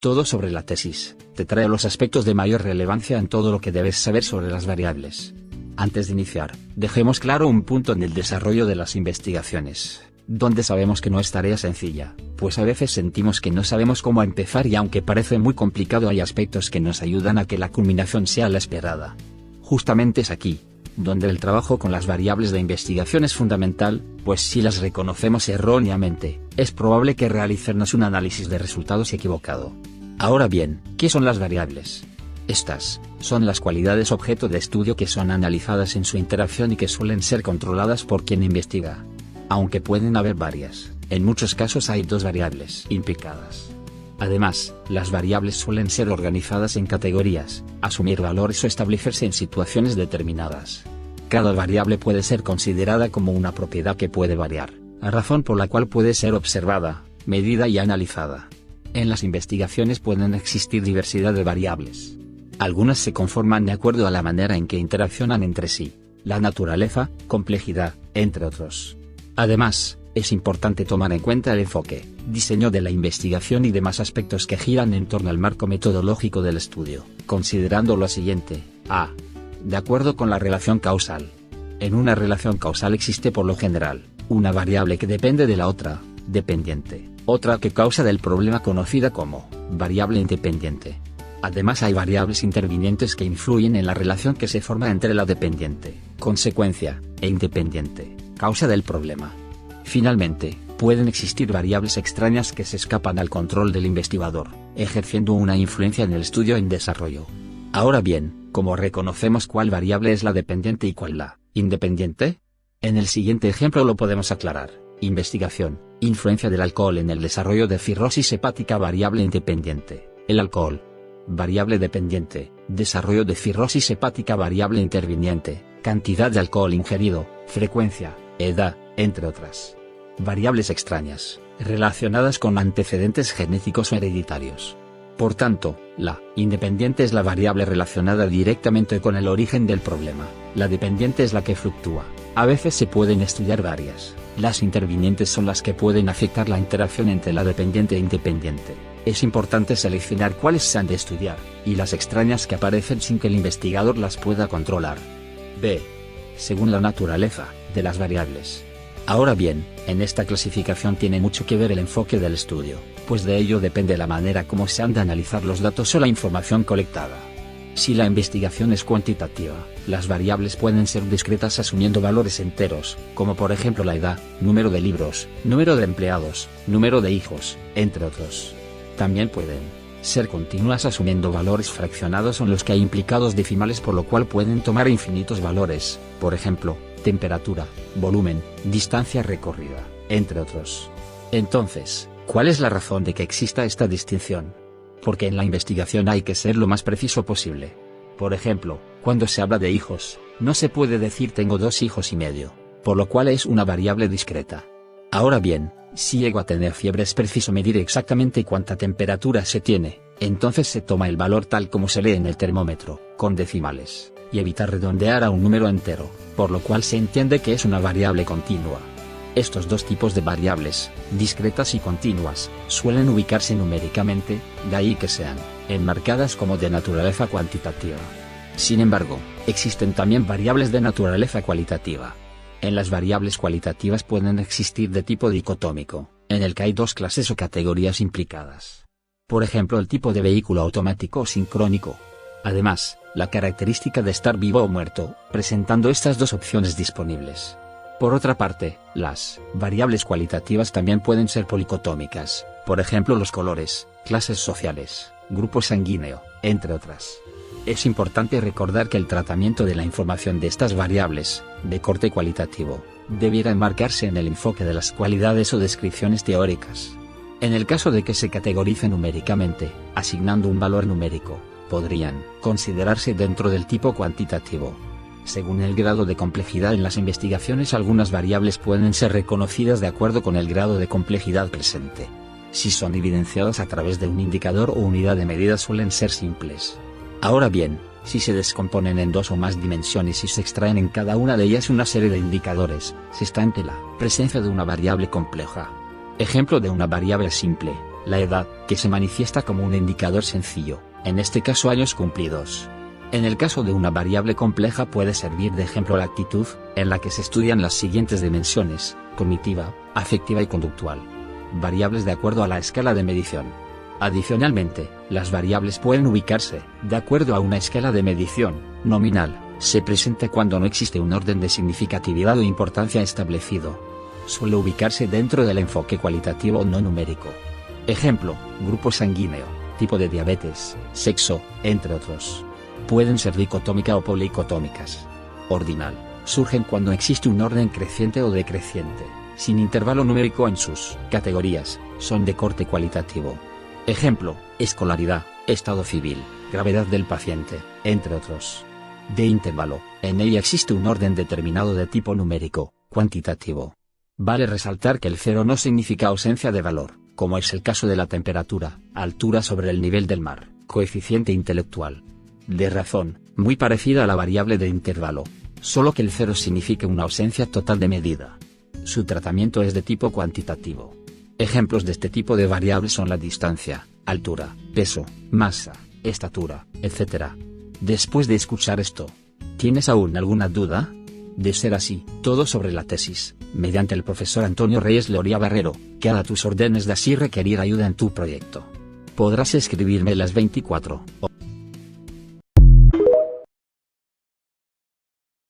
Todo sobre la tesis, te trae los aspectos de mayor relevancia en todo lo que debes saber sobre las variables. Antes de iniciar, dejemos claro un punto en el desarrollo de las investigaciones, donde sabemos que no es tarea sencilla, pues a veces sentimos que no sabemos cómo empezar y aunque parece muy complicado hay aspectos que nos ayudan a que la culminación sea la esperada. Justamente es aquí, donde el trabajo con las variables de investigación es fundamental, pues si las reconocemos erróneamente, es probable que realicemos un análisis de resultados equivocado. Ahora bien, ¿qué son las variables? Estas son las cualidades objeto de estudio que son analizadas en su interacción y que suelen ser controladas por quien investiga. Aunque pueden haber varias, en muchos casos hay dos variables implicadas. Además, las variables suelen ser organizadas en categorías, asumir valores o establecerse en situaciones determinadas. Cada variable puede ser considerada como una propiedad que puede variar, a razón por la cual puede ser observada, medida y analizada. En las investigaciones pueden existir diversidad de variables. Algunas se conforman de acuerdo a la manera en que interaccionan entre sí, la naturaleza, complejidad, entre otros. Además, es importante tomar en cuenta el enfoque, diseño de la investigación y demás aspectos que giran en torno al marco metodológico del estudio, considerando lo siguiente: a. De acuerdo con la relación causal. En una relación causal existe por lo general, una variable que depende de la otra, dependiente, otra que causa del problema conocida como variable independiente. Además hay variables intervinientes que influyen en la relación que se forma entre la dependiente, consecuencia, e independiente, causa del problema. Finalmente, pueden existir variables extrañas que se escapan al control del investigador, ejerciendo una influencia en el estudio en desarrollo. Ahora bien, ¿cómo reconocemos cuál variable es la dependiente y cuál la independiente? En el siguiente ejemplo lo podemos aclarar. Investigación, influencia del alcohol en el desarrollo de cirrosis hepática. Variable independiente, el alcohol. Variable dependiente, desarrollo de cirrosis hepática. Variable interviniente, cantidad de alcohol ingerido, frecuencia, edad, entre otras. Variables extrañas, relacionadas con antecedentes genéticos o hereditarios. Por tanto, la independiente es la variable relacionada directamente con el origen del problema, la dependiente es la que fluctúa. A veces se pueden estudiar varias. Las intervinientes son las que pueden afectar la interacción entre la dependiente e independiente. Es importante seleccionar cuáles se han de estudiar, y las extrañas que aparecen sin que el investigador las pueda controlar. B. Según la naturaleza de las variables. Ahora bien, en esta clasificación tiene mucho que ver el enfoque del estudio, pues de ello depende la manera como se han de analizar los datos o la información colectada. Si la investigación es cuantitativa, las variables pueden ser discretas asumiendo valores enteros, como por ejemplo la edad, número de libros, número de empleados, número de hijos, entre otros. También pueden ser continuas asumiendo valores fraccionados en los que hay implicados decimales, por lo cual pueden tomar infinitos valores, por ejemplo, temperatura, volumen, distancia recorrida, entre otros. Entonces, ¿cuál es la razón de que exista esta distinción? Porque en la investigación hay que ser lo más preciso posible. Por ejemplo, cuando se habla de hijos, no se puede decir tengo 2 hijos y medio, por lo cual es una variable discreta. Ahora bien, si llego a tener fiebre es preciso medir exactamente cuánta temperatura se tiene, entonces se toma el valor tal como se lee en el termómetro, con decimales, y evitar redondear a un número entero, por lo cual se entiende que es una variable continua. Estos dos tipos de variables, discretas y continuas, suelen ubicarse numéricamente, de ahí que sean enmarcadas como de naturaleza cuantitativa. Sin embargo, existen también variables de naturaleza cualitativa. En las variables cualitativas pueden existir de tipo dicotómico, en el que hay dos clases o categorías implicadas. Por ejemplo, el tipo de vehículo automático o sincrónico. Además, la característica de estar vivo o muerto, presentando estas dos opciones disponibles. Por otra parte, las variables cualitativas también pueden ser policotómicas, por ejemplo los colores, clases sociales, grupo sanguíneo, entre otras. Es importante recordar que el tratamiento de la información de estas variables, de corte cualitativo, debiera enmarcarse en el enfoque de las cualidades o descripciones teóricas. En el caso de que se categorice numéricamente, asignando un valor numérico, podrían considerarse dentro del tipo cuantitativo. Según el grado de complejidad en las investigaciones, algunas variables pueden ser reconocidas de acuerdo con el grado de complejidad presente. Si son evidenciadas a través de un indicador o unidad de medida suelen ser simples. Ahora bien, si se descomponen en dos o más dimensiones y se extraen en cada una de ellas una serie de indicadores, se está ante la presencia de una variable compleja. Ejemplo de una variable simple: La edad, que se manifiesta como un indicador sencillo, en este caso años cumplidos. En el caso de una variable compleja puede servir de ejemplo la actitud, en la que se estudian las siguientes dimensiones: cognitiva, afectiva y conductual. Variables de acuerdo a la escala de medición. Adicionalmente, las variables pueden ubicarse, de acuerdo a una escala de medición, nominal. Se presenta cuando no existe un orden de significatividad o importancia establecido. Suele ubicarse dentro del enfoque cualitativo no numérico. Ejemplo: grupo sanguíneo, tipo de diabetes, sexo, entre otros. Pueden ser dicotómica o policotómicas. Ordinal, surgen cuando existe un orden creciente o decreciente, sin intervalo numérico en sus categorías, son de corte cualitativo. Ejemplo: escolaridad, estado civil, gravedad del paciente, entre otros. De intervalo, en ella existe un orden determinado de tipo numérico, cuantitativo. Vale resaltar que el cero no significa ausencia de valor, como es el caso de la temperatura, altura sobre el nivel del mar, coeficiente intelectual. De razón, muy parecida a la variable de intervalo, solo que el cero significa una ausencia total de medida. Su tratamiento es de tipo cuantitativo. Ejemplos de este tipo de variables son la distancia, altura, peso, masa, estatura, etc. Después de escuchar esto, ¿tienes aún alguna duda? De ser así, todo sobre la tesis, mediante el profesor Antonio Reyes Loría Barrero, queda a tus órdenes de así requerir ayuda en tu proyecto. Podrás escribirme las 24 horas